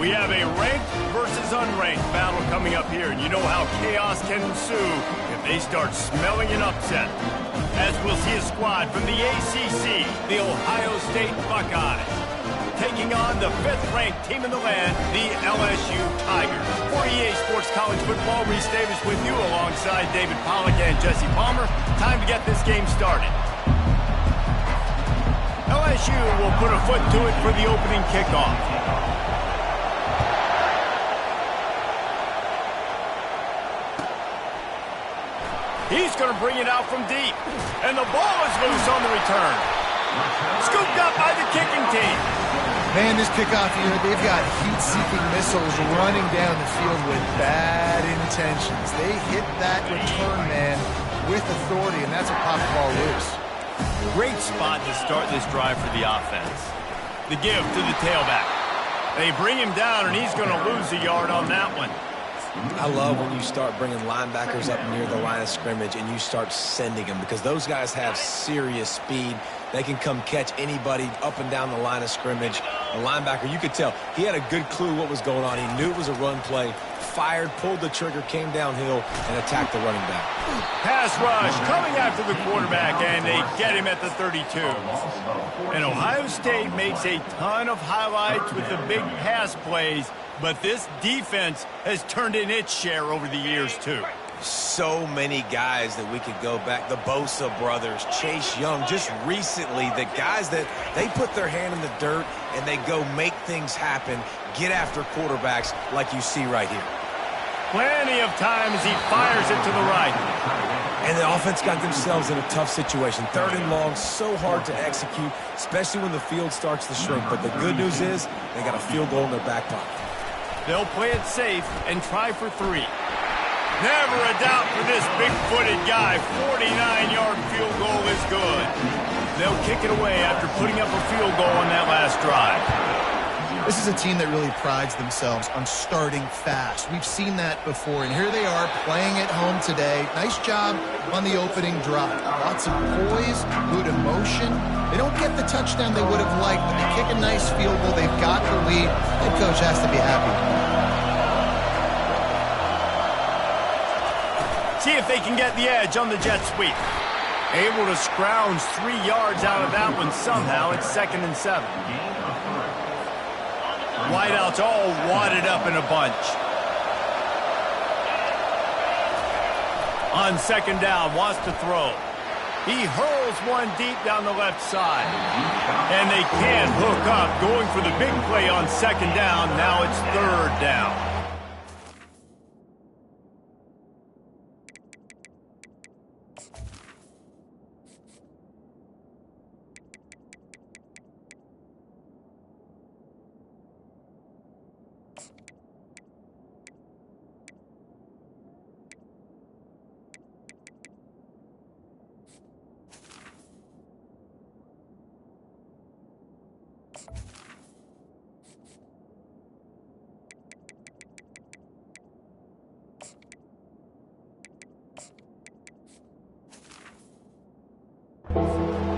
We have a ranked versus unranked battle coming up here, and you know how chaos can ensue if they start smelling an upset. As we'll see a squad from the ACC, the Ohio State Buckeyes, taking on the 5th-ranked team in the land, the LSU Tigers. For EA Sports College Football, Reese Davis with you alongside David Pollack and Jesse Palmer. Time to get this game started. LSU will put a foot to it for the opening kickoff. He's going to bring it out from deep. And the ball is loose on the return. Scooped up by the kicking team. Man, this kickoff here, they've got heat-seeking missiles running down the field with bad intentions. They hit that return man with authority, and that's a pop ball loose. Great spot to start this drive for the offense. The give to the tailback. They bring him down, and he's going to lose a yard on that one. I love when you start bringing linebackers up near the line of scrimmage and you start sending them, because those guys have serious speed. They can come catch anybody up and down the line of scrimmage. The linebacker, you could tell, he had a good clue what was going on. He knew it was a run play, fired, pulled the trigger, came downhill, and attacked the running back. Pass rush coming after the quarterback, and they get him at the 32. And Ohio State makes a ton of highlights with the big pass plays, but this defense has turned in its share over the years, too. So many guys that we could go back. The Bosa brothers, Chase Young, just recently, the guys that they put their hand in the dirt and they go make things happen, get after quarterbacks like you see right here. Plenty of times he fires it to the right. And the offense got themselves in a tough situation. 3rd and long, so hard to execute, especially when the field starts to shrink. But the good news is they got a field goal in their back pocket. They'll play it safe and try for 3. Never a doubt for this big-footed guy. 49-yard field goal is good. They'll kick it away after putting up a field goal on that last drive. This is a team that really prides themselves on starting fast. We've seen that before, and here they are playing at home today. Nice job on the opening drive. Lots of poise, good emotion. They don't get the touchdown they would have liked, but they kick a nice field goal. They've got the lead. Head coach has to be happy. See if they can get the edge on the jet sweep. Able to scrounge 3 yards out of that one somehow. It's 2nd and 7. Wideouts all wadded up in a bunch. On 2nd down, wants to throw. He hurls one deep down the left side. And they can't hook up. Going for the big play on 2nd down. Now it's 3rd down.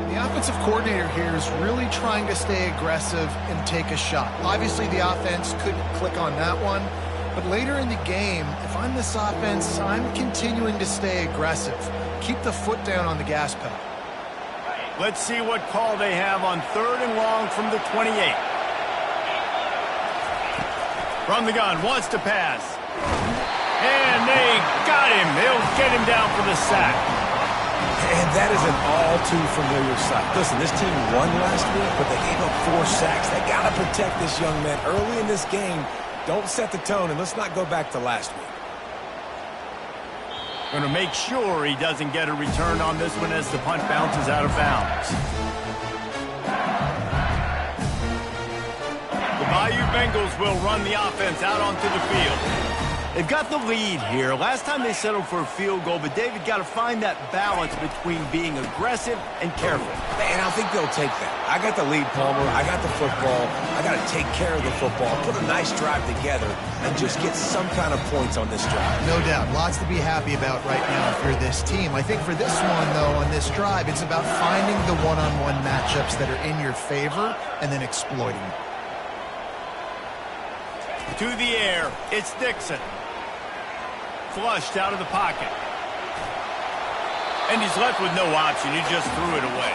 The offensive coordinator here is really trying to stay aggressive and take a shot. Obviously, the offense couldn't click on that one, but later in the game, if I'm this offense, I'm continuing to stay aggressive. Keep the foot down on the gas pedal. Let's see what call they have on 3rd and long from the 28. From the gun, wants to pass. And they got him. They'll get him down for the sack. And that is an all-too-familiar sight. Listen, this team won last week, but they gave up 4 sacks. They got to protect this young man early in this game. Don't set the tone, and let's not go back to last week. Going to make sure he doesn't get a return on this one as the punt bounces out of bounds. The Bayou Bengals will run the offense out onto the field. They've got the lead here. Last time they settled for a field goal, but David got to find that balance between being aggressive and careful. And I think they'll take that. I got the lead, Palmer. I got the football. I got to take care of the football, put a nice drive together, and just get some kind of points on this drive. No doubt. Lots to be happy about right now if you're this team. I think for this one, though, on this drive, it's about finding the one-on-one matchups that are in your favor and then exploiting them. To the air, it's Dixon. Flushed out of the pocket. And he's left with no option. He just threw it away.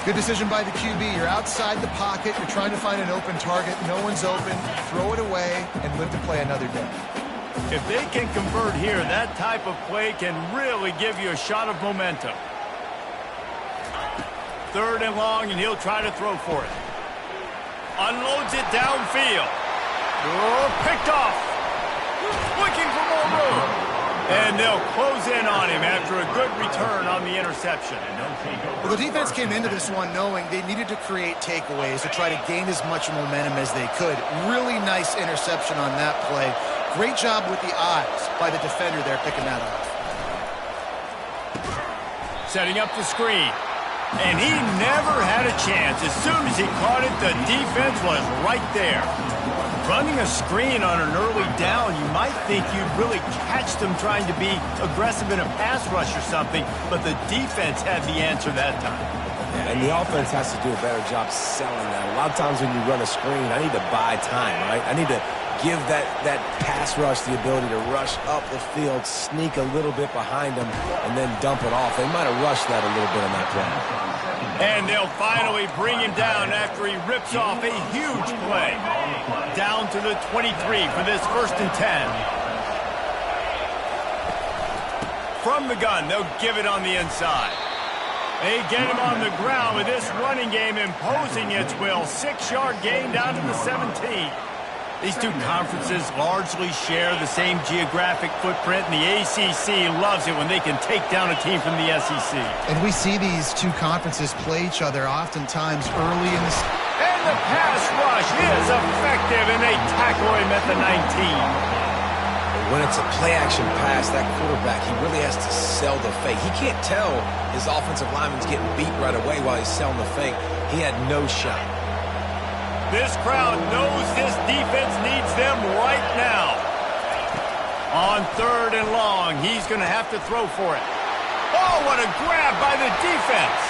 Good decision by the QB. You're outside the pocket. You're trying to find an open target. No one's open. Throw it away and live to play another day. If they can convert here, that type of play can really give you a shot of momentum. 3rd and long, and he'll try to throw for it. Unloads it downfield. Oh, picked off. Looking for more room. And they'll close in on him after a good return on the interception. Well, the defense came into this one knowing they needed to create takeaways to try to gain as much momentum as they could. Really nice interception on that play. Great job with the eyes by the defender there picking that off. Setting up the screen. And he never had a chance. As soon as he caught it, the defense was right there. Running a screen on an early down, you might think you'd really catch them trying to be aggressive in a pass rush or something, but the defense had the answer that time. Yeah, and the offense has to do a better job selling that. A lot of times when you run a screen, I need to buy time, right? I need to give that pass rush the ability to rush up the field, sneak a little bit behind them, and then dump it off. They might have rushed that a little bit on that play. And they'll finally bring him down after he rips off a huge play. Down to the 23 for this 1st and 10. From the gun, they'll give it on the inside. They get him on the ground with this running game imposing its will. 6-yard gain down to the 17. These two conferences largely share the same geographic footprint, and the ACC loves it when they can take down a team from the SEC. And we see these two conferences play each other oftentimes early in the... And the pass rush is effective, and they tackle him at the 19. When it's a play-action pass, that quarterback, he really has to sell the fake. He can't tell his offensive lineman's getting beat right away while he's selling the fake. He had no shot. This crowd knows this defense needs them right now. On 3rd and long, he's going to have to throw for it. Oh, what a grab by the defense.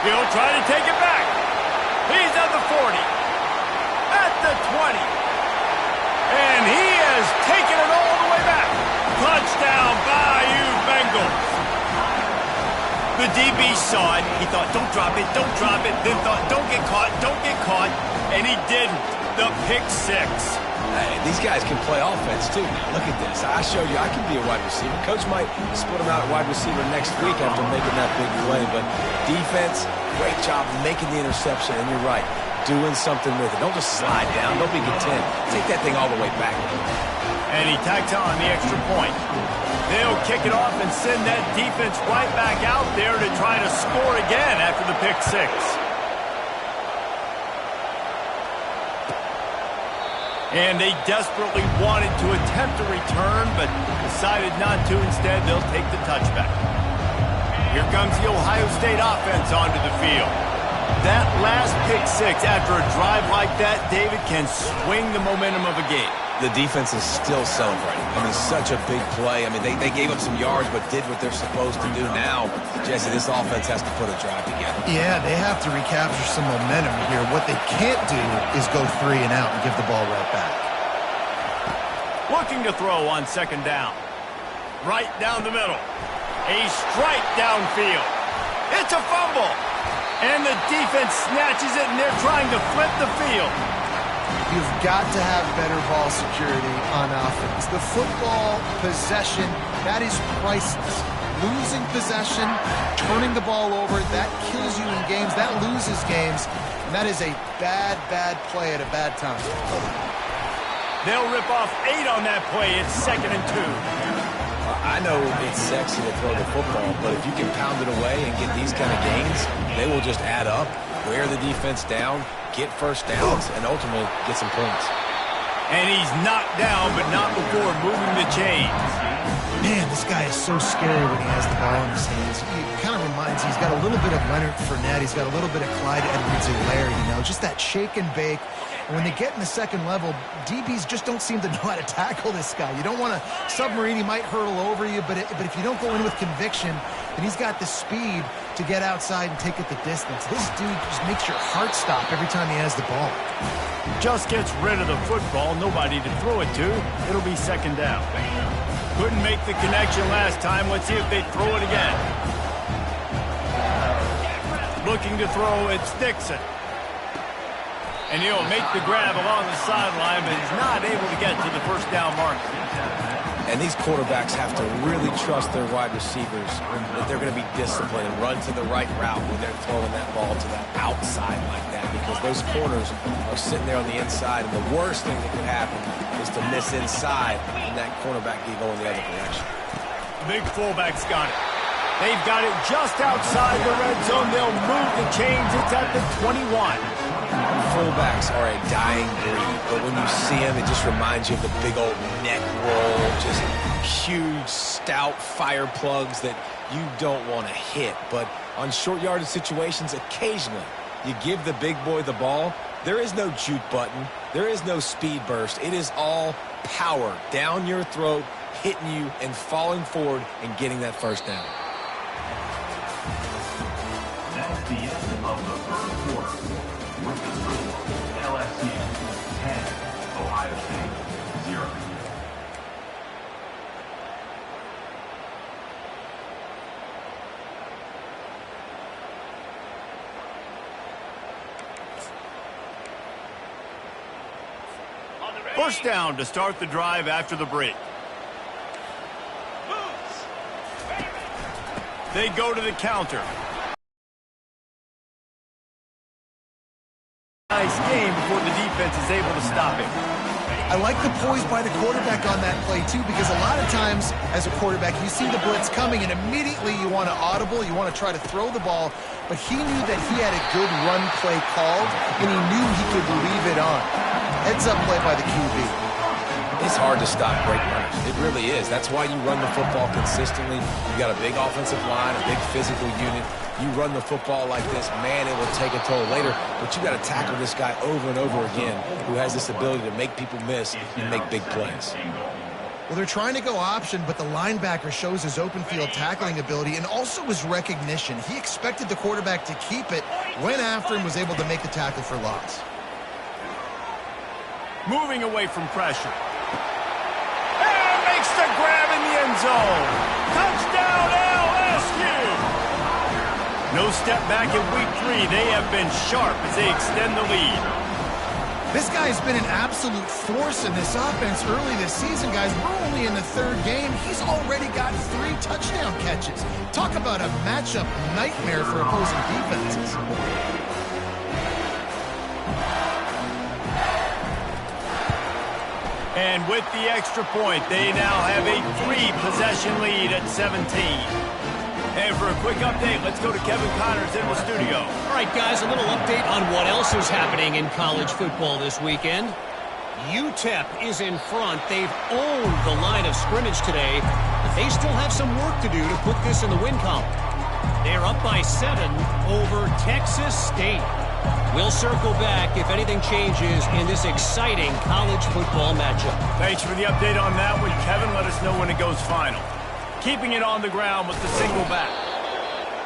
He'll try to take it back. He's at the 40. At the 20. And he has taken it all the way back. Touchdown, Bayou Bengals. The DB saw it. He thought, don't drop it, don't drop it. Then thought, don't get caught, don't get caught. And he didn't. The pick 6. Hey, these guys can play offense, too. Now, look at this. I showed you I can be a wide receiver. Coach might split him out at wide receiver next week after making that big play. But defense, great job making the interception. And you're right, doing something with it. Don't just slide down. Don't be content. Take that thing all the way back. And he tacks on the extra point. They'll kick it off and send that defense right back out there to try to score again after the pick 6. And they desperately wanted to attempt a return, but decided not to. Instead, they'll take the touchback. Here comes the Ohio State offense onto the field. That last pick 6 after a drive like that, David, can swing the momentum of a game. The defense is still celebrating. I mean, such a big play. I mean, they gave up some yards but did what they're supposed to do. Now, Jesse, this offense has to put a drive together. Yeah, they have to recapture some momentum here. What they can't do is go 3 and out and give the ball right back. Looking to throw on 2nd down. Right down the middle. A strike downfield. It's a fumble. And the defense snatches it, and they're trying to flip the field. You've got to have better ball security on offense. The football possession, that is priceless. Losing possession, turning the ball over, that kills you in games. That loses games. And that is a bad, bad play at a bad time. They'll rip off 8 on that play. It's 2nd and 2. I know it's sexy to throw the football, but if you can pound it away and get these kind of gains, they will just add up, wear the defense down, get first downs, and ultimately get some points. And he's knocked down, but not before moving the chains. Man, this guy is so scary when he has the ball in his hands. He kind of reminds me, he's got a little bit of Leonard Fournette. He's got a little bit of Clyde Edwards-Helaire, you know, just that shake and bake. And when they get in the second level, DBs just don't seem to know how to tackle this guy. You don't want to submarine. He might hurtle over you, but if you don't go in with conviction, and he's got the speed, to get outside and take it the distance. This dude just makes your heart stop every time he has the ball. Just gets rid of the football, nobody to throw it to. It'll be second down. Couldn't make the connection last time. Let's see if they throw it again. Looking to throw, it's Dixon. And he'll make the grab along the sideline, but he's not able to get to the first down marker. And these quarterbacks have to really trust their wide receivers that they're going to be disciplined and run to the right route when they're throwing that ball to the outside like that, because those corners are sitting there on the inside, and the worst thing that could happen is to miss inside and that cornerback be going the other direction. The big fullback's got it. They've got it just outside the red zone. They'll move the chains. It's at the 21. Fullbacks are a dying breed, but when you see them, it just reminds you of the big old neck roll, just huge, stout fire plugs that you don't want to hit. But on short yardage situations, occasionally, you give the big boy the ball. There is no juke button. There is no speed burst. It is all power down your throat, hitting you and falling forward and getting that first down. That's the end of the first quarter. With the score, LSU 10, Ohio State 0. First down to start the drive after the break. They go to the counter. Nice game before the defense is able to stop him. I like the poise by the quarterback on that play, too, because a lot of times as a quarterback, you see the blitz coming, and immediately you want to audible, you want to try to throw the ball, but he knew that he had a good run play called, and he knew he could leave it on. Heads-up play by the QB. It's hard to stop great runners. It really is. That's why you run the football consistently. You got a big offensive line, a big physical unit. You run the football like this, man, it will take a toll later. But you got to tackle this guy over and over again who has this ability to make people miss and make big plays. Well, they're trying to go option, but the linebacker shows his open field tackling ability and also his recognition. He expected the quarterback to keep it, went after him, was able to make the tackle for loss. Moving away from pressure. And makes the grab in the end zone. Touchdown LSU! No step back in week 3. They have been sharp as they extend the lead. This guy's been an absolute force in this offense early this season, guys. We're only in the 3rd game. He's already got 3 touchdown catches. Talk about a matchup nightmare for opposing defenses. And with the extra point, they now have a 3-possession lead at 17. And for a quick update, let's go to Kevin Connors in the studio. All right, guys, a little update on what else is happening in college football this weekend. UTEP is in front. They've owned the line of scrimmage today, but they still have some work to do to put this in the win column. They're up by 7 over Texas State. We'll circle back if anything changes in this exciting college football matchup. Thanks for the update on that one, Kevin. Let us know when it goes final. Keeping it on the ground with the single back.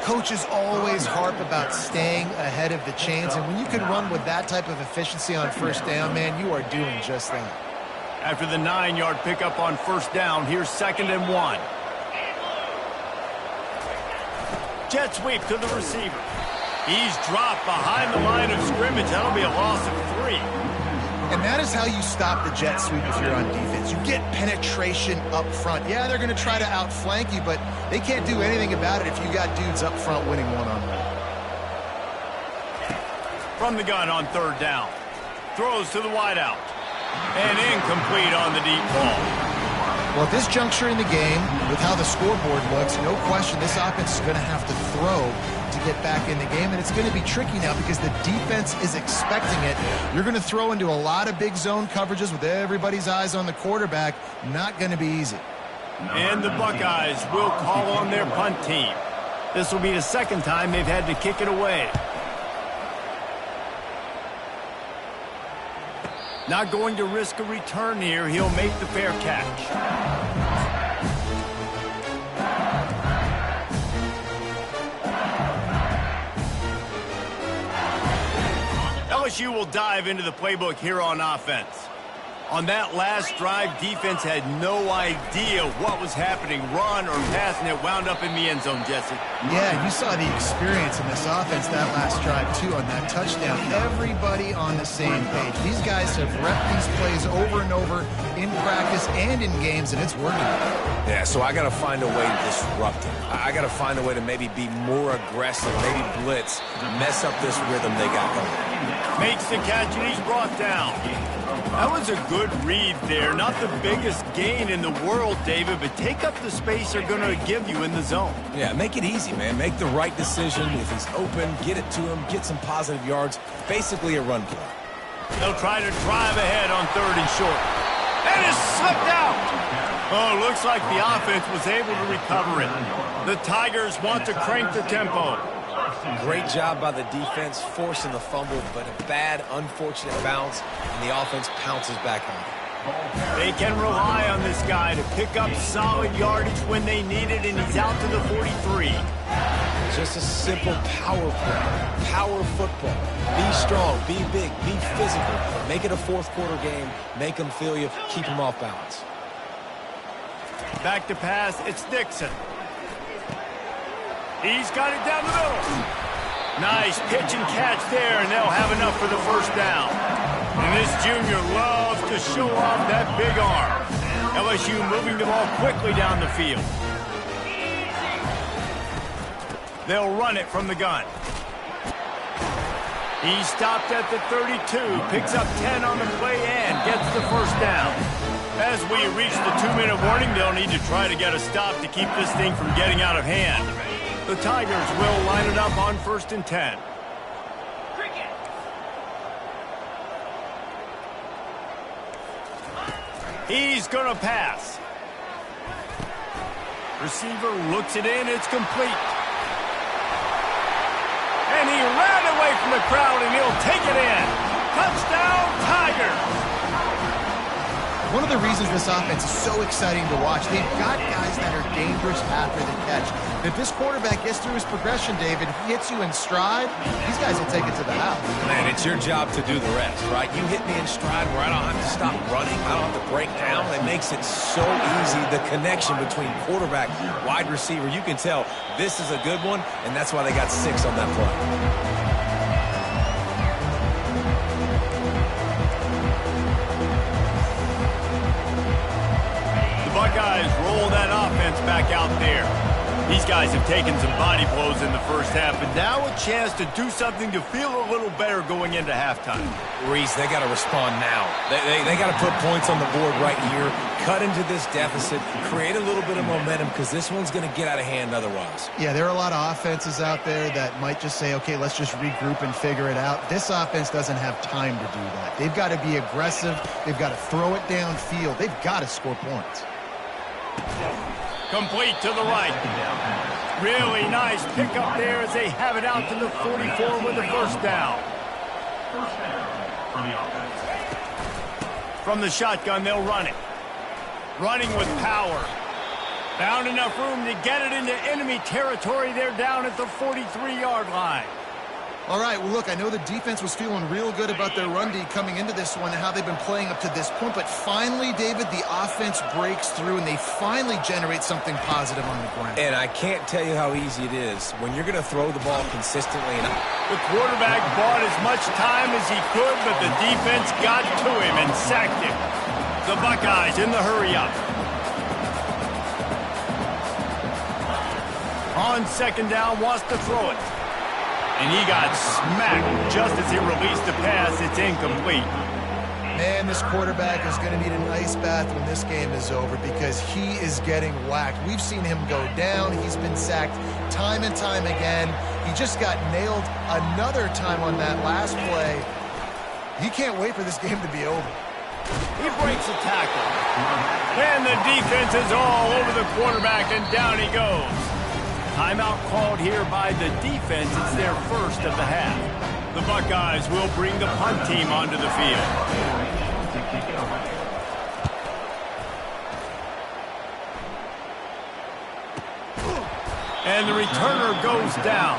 Coaches always harp about staying ahead of the chains, and when you can run with that type of efficiency on first down, man, you are doing just that. After the 9-yard pickup on first down, here's 2nd and 1. Jet sweep to the receiver. He's dropped behind the line of scrimmage. That'll be a loss of 3. And that is how you stop the jet sweep if you're on defense. You get penetration up front. Yeah, they're going to try to outflank you, but they can't do anything about it if you got dudes up front winning one-on-one. From the gun on 3rd down. Throws to the wideout. And incomplete on the deep ball. Well, at this juncture in the game, with how the scoreboard looks, no question this offense is going to have to throw to get back in the game, and it's going to be tricky now because the defense is expecting it. You're going to throw into a lot of big zone coverages with everybody's eyes on the quarterback. Not going to be easy. And the Buckeyes will call on their punt team. This will be the 2nd time they've had to kick it away. Not going to risk a return here. He'll make the fair catch. LSU will dive into the playbook here on offense. On that last drive, defense had no idea what was happening, run or pass, and it wound up in the end zone, Jesse. Yeah, you saw the experience in this offense that last drive, too, on that touchdown. Everybody on the same page. These guys have repped these plays over and over in practice and in games, and it's working. Yeah, so I got to find a way to disrupt him. I got to find a way to maybe be more aggressive, maybe blitz, mess up this rhythm they got going. Makes the catch, and he's brought down. That was a good read there. Not the biggest gain in the world, David, but take up the space they're going to give you in the zone. Yeah, make it easy, man. Make the right decision. If he's open, get it to him, get some positive yards. Basically a run play. They'll try to drive ahead on 3rd and short. And it's slipped out. Oh, looks like the offense was able to recover it. The Tigers want to crank the tempo. Great job by the defense forcing the fumble, but a bad, unfortunate bounce, and the offense pounces back on it. They can rely on this guy to pick up solid yardage when they need it, and he's out to the 43. Just a simple power play, power football. Be strong, be big, be physical. Make it a fourth-quarter game. Make them feel you. Keep them off balance. Back to pass, it's Dixon. He's got it down the middle. Nice pitch and catch there, and they'll have enough for the first down. And this junior loves to show off that big arm. LSU moving the ball quickly down the field. They'll run it from the gun. He stopped at the 32, picks up 10 on the play and gets the first down. As we reach the 2-minute warning, they'll need to try to get a stop to keep this thing from getting out of hand. The Tigers will line it up on 1st and 10. He's going to pass. Receiver looks it in. It's complete. And he ran away from the crowd, and he'll take it in. Touchdown, Tigers! One of the reasons this offense is so exciting to watch, they've got guys that are dangerous after the catch. If this quarterback gets through his progression, David, he hits you in stride, these guys will take it to the house. Man, it's your job to do the rest, right? You hit me in stride where I don't have to stop running. I don't have to break down. It makes it so easy. The connection between quarterback, wide receiver, you can tell this is a good one, and that's why they got 6 on that play. Buckeyes roll that offense back out there. These guys have taken some body blows in the first half, but now a chance to do something to feel a little better going into halftime. Reese, they got to respond now. They got to put points on the board right here, cut into this deficit, create a little bit of momentum because this one's going to get out of hand otherwise. Yeah, there are a lot of offenses out there that might just say, okay, let's just regroup and figure it out. This offense doesn't have time to do that. They've got to be aggressive. They've got to throw it downfield. They've got to score points. Complete to the right. Really nice pickup there as they have it out to the 44 with the first down. From the shotgun, they'll run it. Running with power. Found enough room to get it into enemy territory. They're down at the 43-yard line. All right, well, look, I know the defense was feeling real good about their run D coming into this one and how they've been playing up to this point, but finally, David, the offense breaks through and they finally generate something positive on the ground. And I can't tell you how easy it is when you're going to throw the ball consistently. And the quarterback bought as much time as he could, but the defense got to him and sacked him. The Buckeyes in the hurry-up. On 2nd down, wants to throw it. And he got smacked just as he released the pass. It's incomplete. Man, this quarterback is going to need an ice bath when this game is over because he is getting whacked. We've seen him go down. He's been sacked time and time again. He just got nailed another time on that last play. He can't wait for this game to be over. He breaks a tackle. And the defense is all over the quarterback, and down he goes. Timeout called here by the defense. It's their first of the half. The Buckeyes will bring the punt team onto the field. And the returner goes down.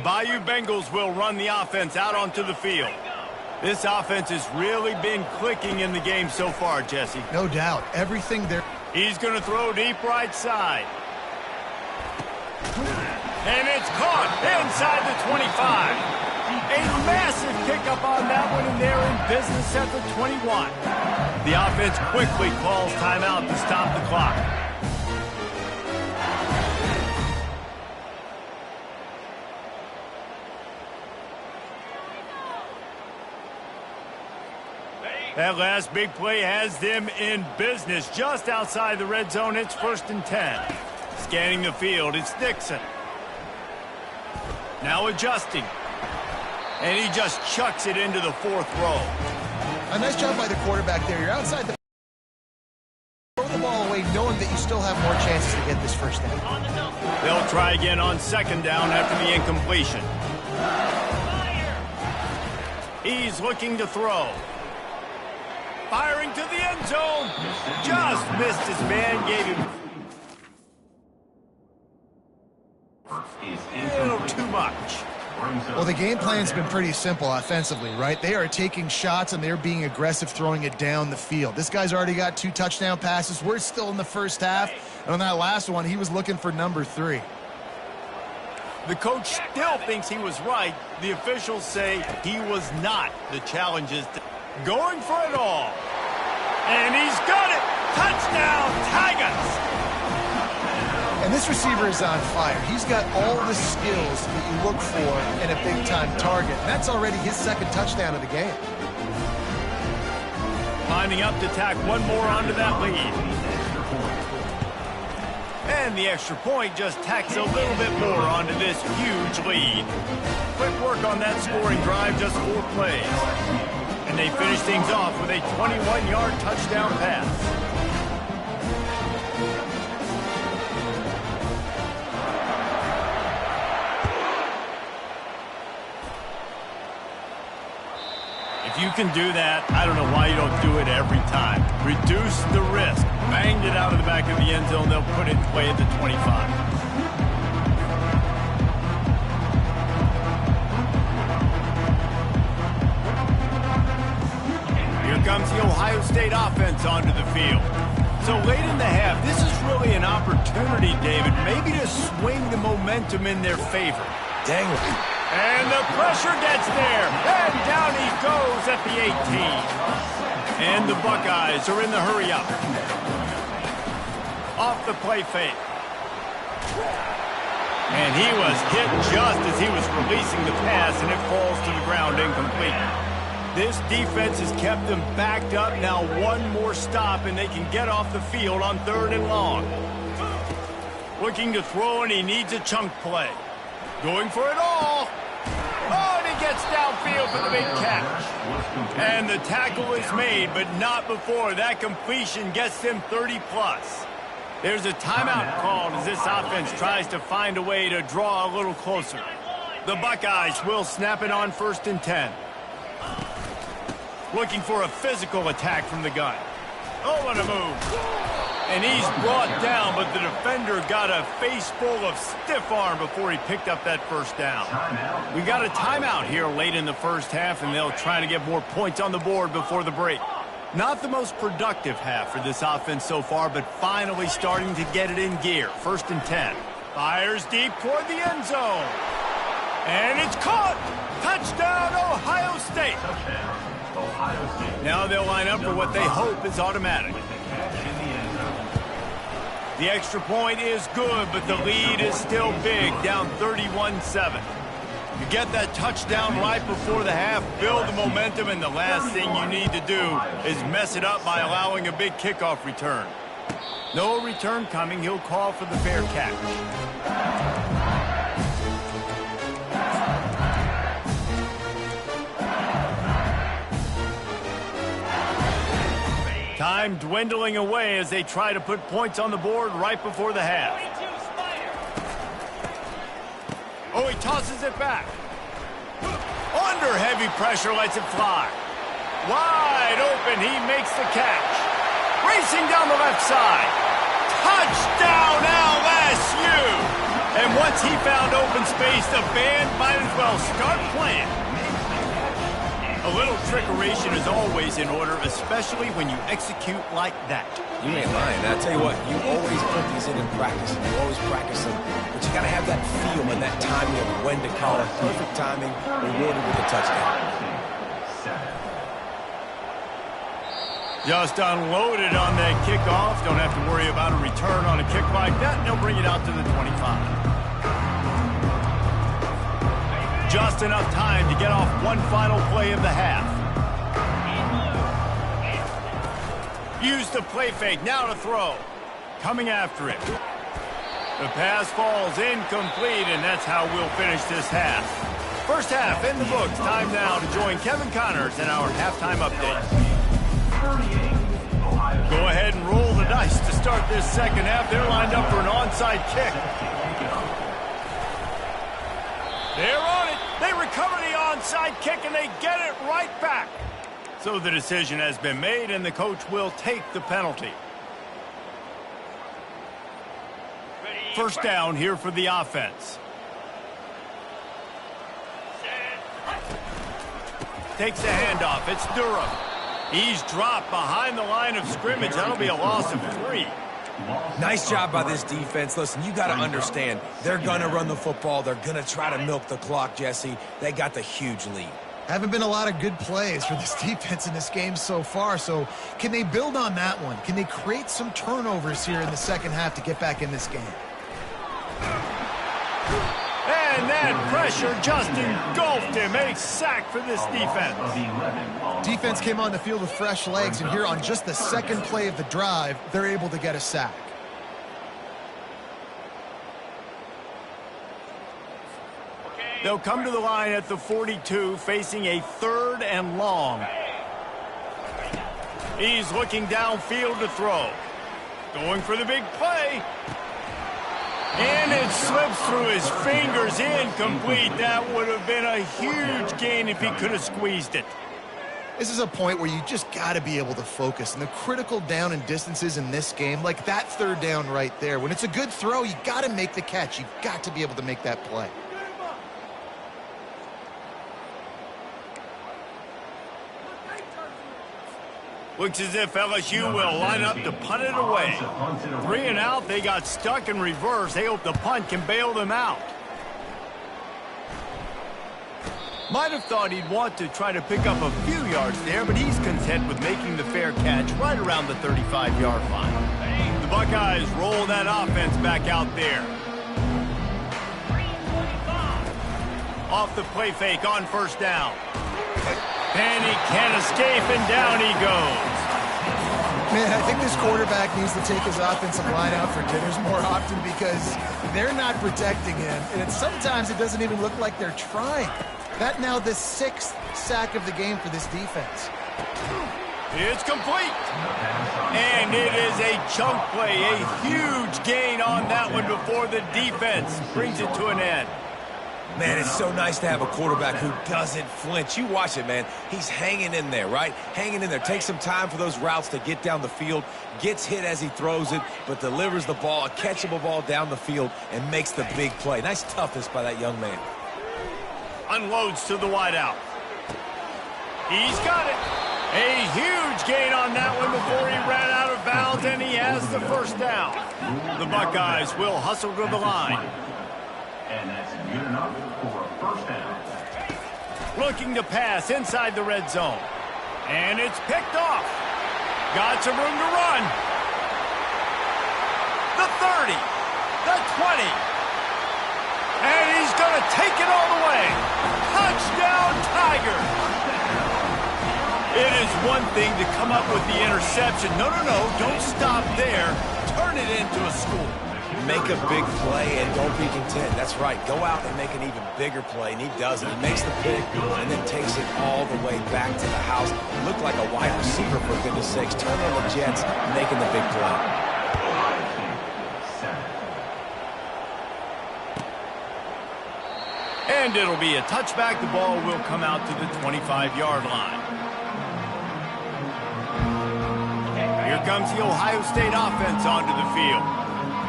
Bayou Bengals will run the offense out onto the field. This offense has really been clicking in the game so far, Jesse. No doubt. Everything there. He's going to throw deep right side. And it's caught inside the 25. A massive pickup on that one, and they're in business at the 21. The offense quickly calls timeout to stop the clock. That last big play has them in business just outside the red zone. It's 1st and 10. Scanning the field, it's Dixon. Now adjusting. And he just chucks it into the 4th row. A nice job by the quarterback there. You're outside the... Throw the ball away knowing that you still have more chances to get this first down. They'll try again on 2nd down after the incompletion. He's looking to throw. Firing to the end zone. Just missed his man, gave him a little too much. Well, the game plan's been pretty simple offensively, right? They are taking shots, and they're being aggressive throwing it down the field. This guy's already got 2 touchdown passes. We're still in the first half. And on that last one, he was looking for number 3. The coach still thinks he was right. The officials say he was not. The challenge is going for it all. And he's got it. Touchdown, Tigers. And this receiver is on fire. He's got all the skills that you look for in a big-time target. And that's already his 2nd touchdown of the game. Lining up to tack one more onto that lead. And the extra point just tacks a little bit more onto this huge lead. Quick work on that scoring drive, just 4 plays. And they finish things off with a 21-yard touchdown pass. If you can do that, I don't know why you don't do it every time. Reduce the risk. Banged it out of the back of the end zone. They'll put it in play at the 25. Here comes the Ohio State offense onto the field. So late in the half, this is really an opportunity, David, maybe to swing the momentum in their favor. Dang it. And the pressure gets there. And down he goes at the 18. And the Buckeyes are in the hurry up. Off the play fake. And he was hit just as he was releasing the pass, and it falls to the ground incomplete. This defense has kept them backed up. Now one more stop, and they can get off the field on 3rd and long. Looking to throw, and he needs a chunk play. Going for it all. Oh, and he gets downfield for the big catch. And the tackle is made, but not before that completion gets them 30-plus. There's a timeout called as this offense tries to find a way to draw a little closer. The Buckeyes will snap it on 1st and 10. Looking for a physical attack from the gun. Oh, what a move. And he's brought down, but the defender got a face full of stiff arm before he picked up that 1st down. We got a timeout here late in the first half, and they'll try to get more points on the board before the break. Not the most productive half for this offense so far, but finally starting to get it in gear. 1st and 10. Fires deep toward the end zone. And it's caught. Touchdown, Ohio State. Now they'll line up for what they hope is automatic. The extra point is good, but the lead is still big, down 31-7. You get that touchdown right before the half, build the momentum, and the last thing you need to do is mess it up by allowing a big kickoff return. No return coming. He'll call for the fair catch. Time dwindling away as they try to put points on the board right before the half. Oh, he tosses it back. Under heavy pressure, lets it fly. Wide open, he makes the catch. Racing down the left side. Touchdown, LSU! And once he found open space, the band might as well start playing. A little trickeration is always in order, especially when you execute like that. You ain't lying. Now, I tell you what, you always put these in practice, and you always practice them, but you got to have that feel and that timing of when to call it. Perfect timing, rewarded with a touchdown. Just unloaded on that kickoff. Don't have to worry about a return on a kick like that. They'll bring it out to the 25. Just enough time to get off one final play of the half. Use the play fake, now to throw. Coming after it. The pass falls incomplete, and that's how we'll finish this half. First half in the books. Time now to join Kevin Connors in our halftime update. Go ahead and roll the dice to start this second half. They're lined up for an onside kick. They're on it. They recover the onside kick, and they get it right back. So the decision has been made, and the coach will take the penalty. First down here for the offense. Takes the handoff. It's Durham. He's dropped behind the line of scrimmage. That'll be a loss of 3. Nice job by this defense. Listen, you got to understand, they're going to run the football. They're going to try to milk the clock, Jesse. They got the huge lead. Haven't been a lot of good plays for this defense in this game so far, so can they build on that one? Can they create some turnovers here in the second half to get back in this game? And that pressure just engulfed him. A sack for this defense. Defense came on the field with fresh legs, and here on just the second play of the drive, they're able to get a sack. They'll come to the line at the 42, facing a 3rd and long. He's looking downfield to throw. Going for the big play. And it slips through his fingers, incomplete. That would have been a huge gain if he could have squeezed it. This is a point where you just got to be able to focus. And the critical down and distances in this game, like that 3rd down right there, when it's a good throw, you got to make the catch. You've got to be able to make that play. Looks as if LSU will line up to punt it away. 3 and out, they got stuck in reverse. They hope the punt can bail them out. Might have thought he'd want to try to pick up a few yards there, but he's content with making the fair catch right around the 35-yard line. The Buckeyes roll that offense back out there. Off the play fake on first down. And he can't escape, and down he goes. Man, I think this quarterback needs to take his offensive line out for dinners more often because they're not protecting him. And sometimes it doesn't even look like they're trying. That now the 6th sack of the game for this defense. It's complete. And it is a chunk play, a huge gain on that one before the defense brings it to an end. Man, it's so nice to have a quarterback who doesn't flinch. You watch it, man. He's hanging in there, right? Hanging in there. Takes some time for those routes to get down the field. Gets hit as he throws it, but delivers the ball, a catchable ball down the field, and makes the big play. Nice toughness by that young man. Unloads to the wideout. He's got it. A huge gain on that one before he ran out of bounds, and he has the first down. The Buckeyes will hustle to the line. And that's good enough for a first down. Looking to pass inside the red zone. And it's picked off. Got some room to run. The 30. The 20. And he's going to take it all the way. Touchdown, Tigers. It is one thing to come up with the interception. No, don't stop there. Turn it into a score. Make a big play and don't be content. That's right. Go out and make an even bigger play, and he does it. He makes the pick and then takes it all the way back to the house. Looked like a wide receiver, for goodness sakes. Turn on the Jets, making the big play. And it'll be a touchback. The ball will come out to the 25-yard line. Here comes the Ohio State offense onto the field.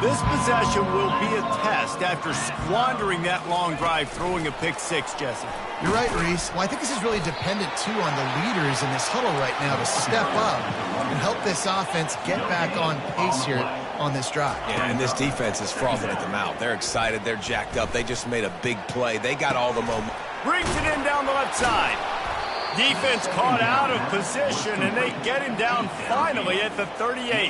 This possession will be a test after squandering that long drive, throwing a pick six, Jesse. You're right, Reese. Well, I think this is really dependent, too, on the leaders in this huddle right now to step up and help this offense get back on pace here on this drive. Yeah, and this defense is frothing at the mouth. They're excited. They're jacked up. They just made a big play. They got all the momentum. Brings it in down the left side. Defense caught out of position, and they get him down finally at the 38.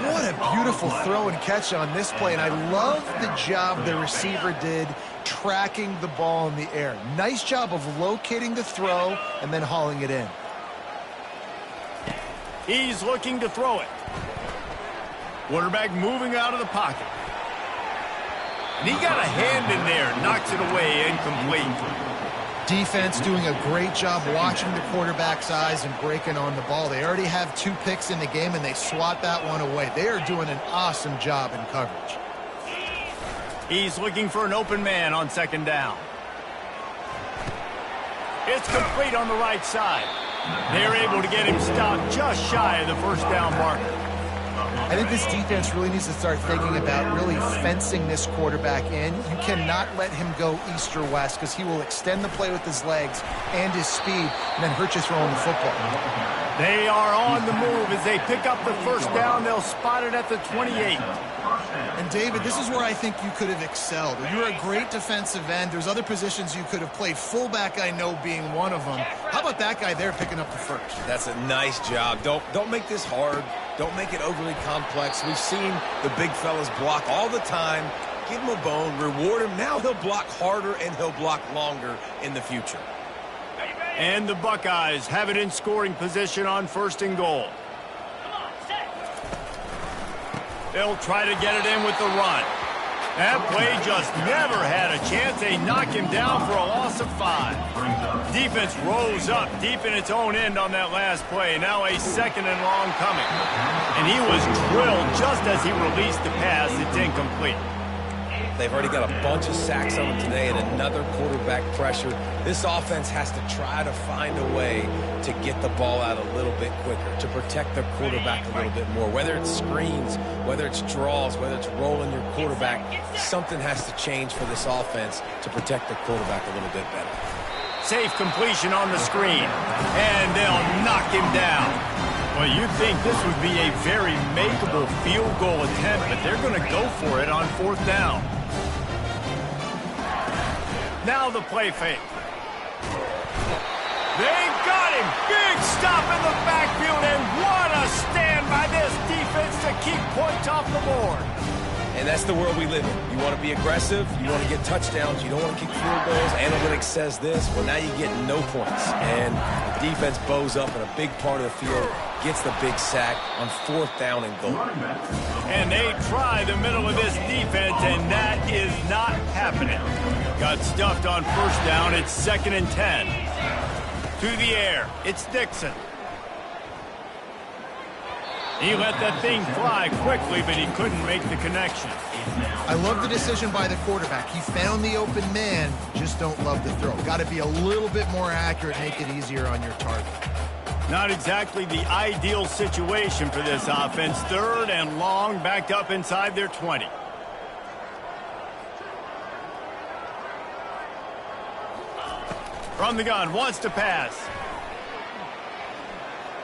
What a beautiful throw and catch on this play, and I love the job the receiver did tracking the ball in the air. Nice job of locating the throw and then hauling it in. He's looking to throw it. Quarterback moving out of the pocket. And he got a hand in there, knocks it away, incomplete. Defense doing a great job watching the quarterback's eyes and breaking on the ball. They already have 2 picks in the game, and they swat that one away. They are doing an awesome job in coverage. He's looking for an open man on second down. It's complete on the right side. They're able to get him stopped just shy of the first down marker. I think this defense really needs to start thinking about really fencing this quarterback in. You cannot let him go east or west because he will extend the play with his legs and his speed and then hurt you throwing the football. They are on the move as they pick up the first down. They'll spot it at the 28. And, David, this is where I think you could have excelled. You're a great defensive end. There's other positions you could have played. Fullback, I know, being one of them. How about that guy there picking up the first? That's a nice job. Don't make this hard. Don't make it overly complex. We've seen the big fellas block all the time. Give him a bone, reward him. Now he'll block harder and he'll block longer in the future. And the Buckeyes have it in scoring position on first and goal. They'll try to get it in with the run. That play just never had a chance. They knock him down for a loss of 5. Defense rose up deep in its own end on that last play. Now a second and long coming. And he was drilled just as he released the pass. It's incomplete. They've already got a bunch of sacks on them today and another quarterback pressure. This offense has to try to find a way to get the ball out a little bit quicker, to protect their quarterback a little bit more. Whether it's screens, whether it's draws, whether it's rolling your quarterback, something has to change for this offense to protect the quarterback a little bit better. Safe completion on the screen, and they'll knock him down. Well, you'd think this would be a very makeable field goal attempt, but they're going to go for it on fourth down. Now the play fake. They got him. Big stop in the backfield, and what a stand by this defense to keep points off the board. And that's the world we live in. You want to be aggressive. You want to get touchdowns. You don't want to kick field goals. Analytics says this. Well, now you get no points. And the defense bows up in a big part of the field, gets the big sack on fourth down and goal. And they try the middle of this defense, and that is not happening. Got stuffed on first down. It's 2nd and 10. To the air. It's Dixon. He let that thing fly quickly, but he couldn't make the connection. I love the decision by the quarterback. He found the open man, just don't love the throw. Got to be a little bit more accurate, make it easier on your target. Not exactly the ideal situation for this offense. 3rd and long, backed up inside their 20. From the gun, wants to pass.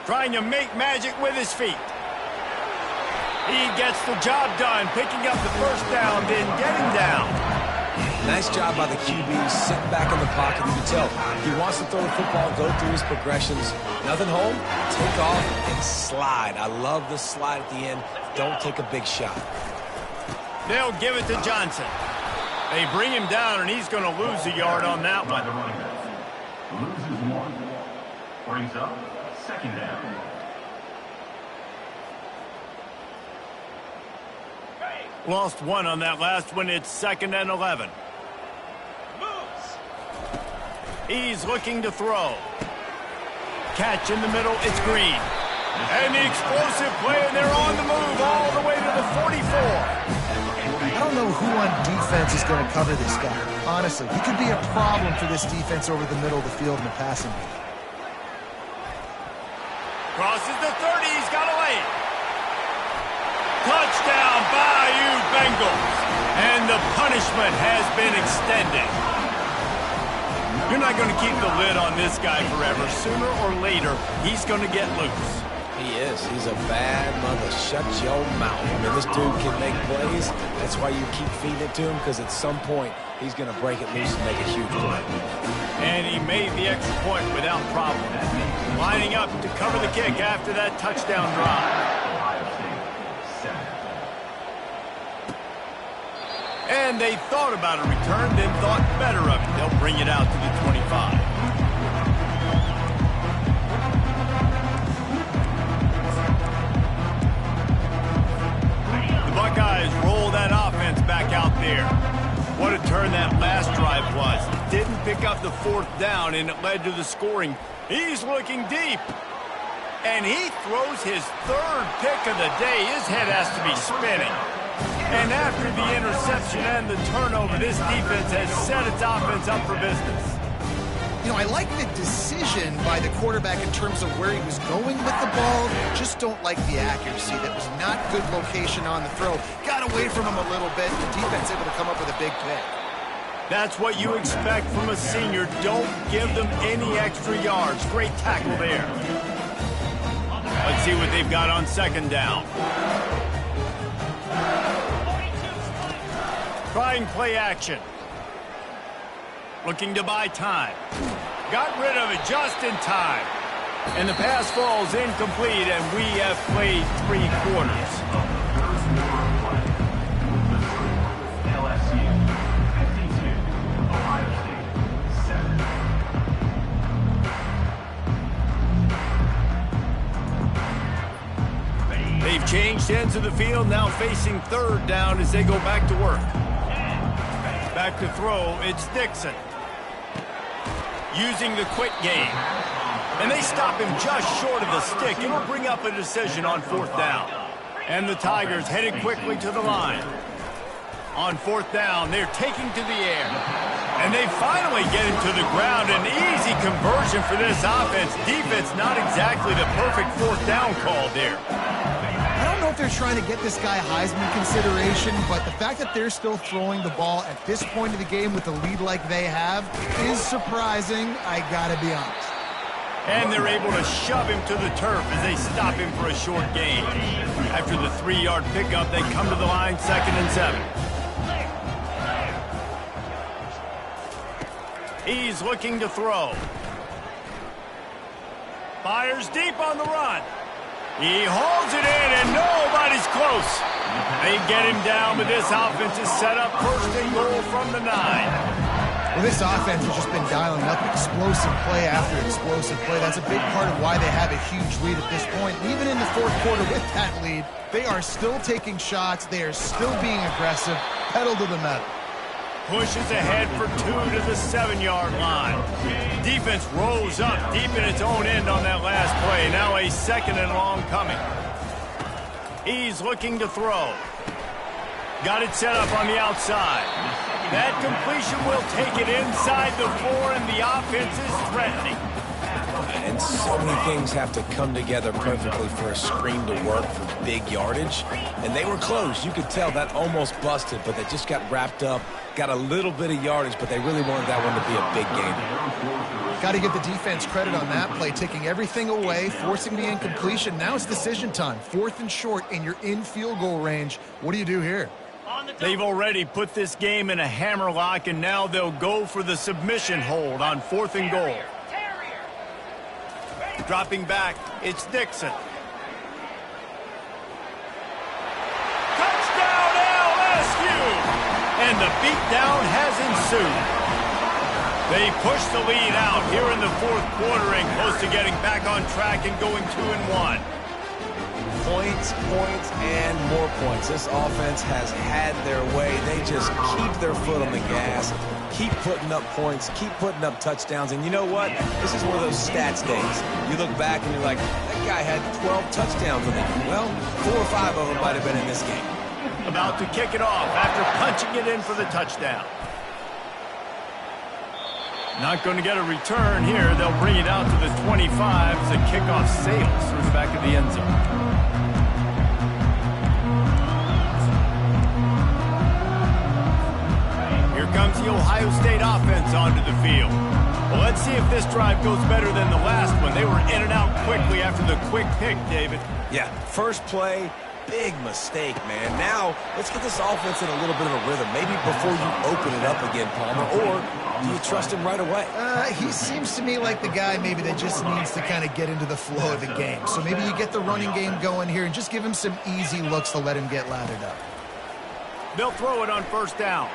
Trying to make magic with his feet. He gets the job done, picking up the first down, then getting down. Nice job by the QB, sitting back in the pocket. You can tell he wants to throw the football, go through his progressions. Nothing home, take off and slide. I love the slide at the end. Don't take a big shot. They'll give it to Johnson. They bring him down, and he's going to lose a yard on that one. Loses 1. Brings up 2nd down. Lost 1 on that last one. It's 2nd and 11. He's looking to throw. Catch in the middle. It's Green. And the explosive play, and they're on the move all the way to the 44. I don't know who on defense is going to cover this guy. Honestly, he could be a problem for this defense over the middle of the field in the passing game. Crosses the 30. He's got a lane. Touchdown, Bayou Bengals. And the punishment has been extended. You're not going to keep the lid on this guy forever. Sooner or later, he's going to get loose. He is. He's a bad mother. Shut your mouth. I mean, this dude can make plays. That's why you keep feeding it to him, because at some point, he's going to break it loose and make a huge play. And he made the extra point without problem. Lining up to cover the kick after that touchdown drive. And they thought about a return, then thought better of it. They'll bring it out to the 25. The Buckeyes roll that offense back out there. What a turn that last drive was. Didn't pick up the fourth down, and it led to the scoring. He's looking deep. And he throws his third pick of the day. His head has to be spinning. And after the interception and the turnover, this defense has set its offense up for business. You know, I like the decision by the quarterback in terms of where he was going with the ball. Just don't like the accuracy. That was not good location on the throw. Got away from him a little bit. The defense able to come up with a big pick. That's what you expect from a senior. Don't give them any extra yards. Great tackle there. Let's see what they've got on second down. Trying play action. Looking to buy time. Got rid of it just in time. And the pass falls incomplete, and we have played 3 quarters. LSU 52, Ohio State 7. They've changed ends of the field, now facing third down as they go back to work. Back to throw, it's Dixon. Using the quick game. And they stop him just short of the stick. It'll bring up a decision on fourth down. And the Tigers headed quickly to the line. On fourth down, they're taking to the air. And they finally get him to the ground. An easy conversion for this offense. Defense, not exactly the perfect fourth down call there. I don't know if they're trying to get this guy Heisman consideration, but the fact that they're still throwing the ball at this point of the game with a lead like they have is surprising, I gotta be honest. And they're able to shove him to the turf as they stop him for a short gain. After the 3-yard pickup, they come to the line, 2nd and 7. He's looking to throw. Fires deep on the run. He holds it in, and nobody's close. They get him down, but this offense is set up 1st and goal from the 9. Well, this offense has just been dialing up explosive play after explosive play. That's a big part of why they have a huge lead at this point. Even in the 4th quarter with that lead, they are still taking shots. They are still being aggressive. Pedal to the metal. Pushes ahead for 2 to the 7-yard line. Defense rolls up deep in its own end on that last play. Now a 2nd and long coming. He's looking to throw. Got it set up on the outside. That completion will take it inside the 4, and the offense is threatening. And so many things have to come together perfectly for a screen to work for big yardage. And they were close. You could tell that almost busted, but they just got wrapped up, got a little bit of yardage, but they really wanted that one to be a big game. Got to give the defense credit on that play, taking everything away, forcing the incompletion. Now it's decision time. 4th and short, and you're in field goal range. What do you do here? They've already put this game in a hammerlock, and now they'll go for the submission hold on 4th and goal. Dropping back, it's Dixon. Touchdown LSU! And the beatdown has ensued. They push the lead out here in the 4th quarter and close to getting back on track and going 2-1. Points, points, and more points. This offense has had their way. They just keep their foot on the gas, keep putting up points, keep putting up touchdowns. And you know what? This is one of those stats days. You look back and you're like, that guy had 12 touchdowns with him. Well, 4 or 5 of them might have been in this game. About to kick it off after punching it in for the touchdown. Not going to get a return here. They'll bring it out to the 25 as the kickoff sails through the back of the end zone. Ohio State offense onto the field. Well, let's see if this drive goes better than the last one. They were in and out quickly after the quick pick, David. Yeah, first play, big mistake, man. Now, let's get this offense in a little bit of a rhythm. Maybe before you open it up again, Palmer, or do you trust him right away? He seems to me like the guy maybe that just needs to kind of get into the flow of the game. So maybe you get the running game going here and just give him some easy looks to let him get lathered up. They'll throw it on first down.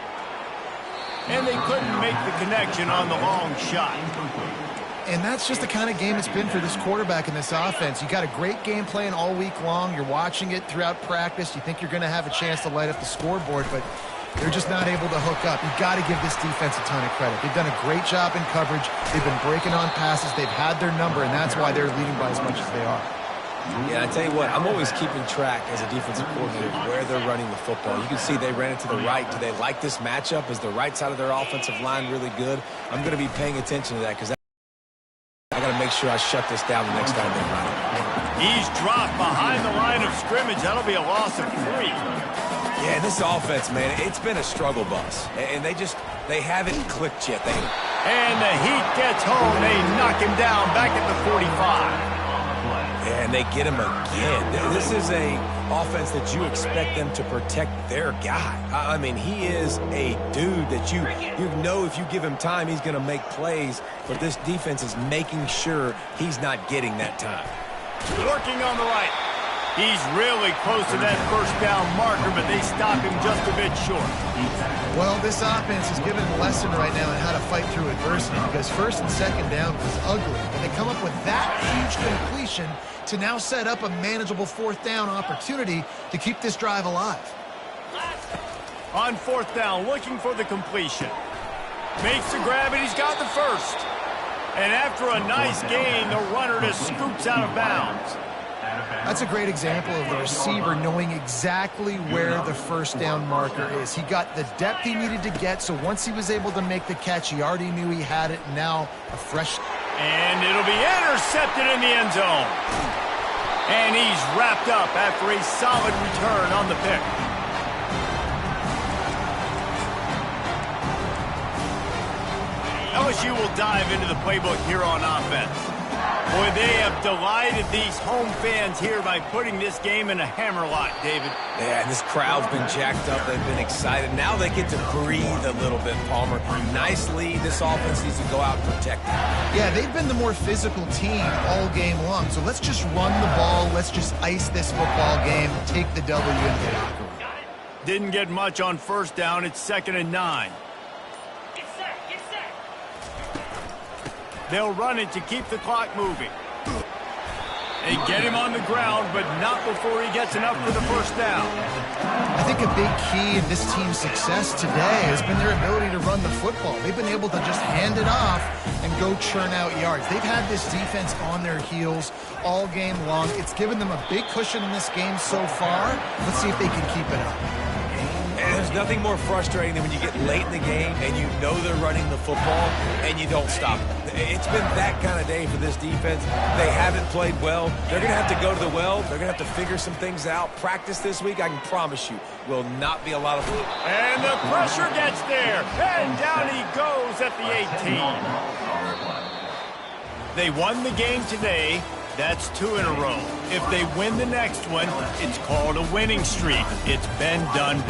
And they couldn't make the connection on the long shot. And that's just the kind of game it's been for this quarterback in this offense. You got a great game plan all week long. You're watching it throughout practice. You think you're going to have a chance to light up the scoreboard, but they're just not able to hook up. You've got to give this defense a ton of credit. They've done a great job in coverage. They've been breaking on passes. They've had their number, and that's why they're leading by as much as they are. Yeah, I tell you what, I'm always keeping track as a defensive coordinator where they're running the football. You can see they ran it to the right. Do they like this matchup? Is the right side of their offensive line really good? I'm going to be paying attention to that because I got to make sure I shut this down the next time they run it. He's dropped behind the line of scrimmage. That'll be a loss of 3. Yeah, this offense, man, it's been a struggle bus. And they haven't clicked yet. And the heat gets home. They knock him down back at the 45. Yeah, and they get him again. This is a offense that you expect them to protect their guy. I mean, he is a dude that you know if you give him time, he's going to make plays. But this defense is making sure he's not getting that time. Working on the right. He's really close to that first down marker, but they stop him just a bit short. Well, this offense is giving a lesson right now on how to fight through adversity because first and second down was ugly. And they come up with that huge completion to now set up a manageable fourth down opportunity to keep this drive alive. On fourth down, looking for the completion. Makes the grab, and he's got the first. And after a nice gain, the runner just scoops out of bounds. That's a great example of the receiver knowing exactly where the first down marker is. He got the depth he needed to get, so once he was able to make the catch, he already knew he had it. Now a fresh... And it'll be intercepted in the end zone. And he's wrapped up after a solid return on the pick. LSU will dive into the playbook here on offense. Boy, they have delighted these home fans here by putting this game in a hammerlock, David. Yeah, and this crowd's been jacked up. They've been excited. Now they get to breathe a little bit, Palmer. Nice lead. This offense needs to go out and protect it. Yeah, they've been the more physical team all game long. So let's just run the ball. Let's just ice this football game and take the W into the locker room. Didn't get much on first down. It's 2nd and 9. They'll run it to keep the clock moving. They get him on the ground, but not before he gets enough for the first down. I think a big key in this team's success today has been their ability to run the football. They've been able to just hand it off and go churn out yards. They've had this defense on their heels all game long. It's given them a big cushion in this game so far. Let's see if they can keep it up. And there's nothing more frustrating than when you get late in the game and you know they're running the football and you don't stop them. It's been that kind of day for this defense. They haven't played well. They're going to have to go to the well. They're going to have to figure some things out. Practice this week, I can promise you, will not be a lot of fun. And the pressure gets there. And down he goes at the 18. They won the game today. That's 2 in a row. If they win the next one, it's called a winning streak. It's been done.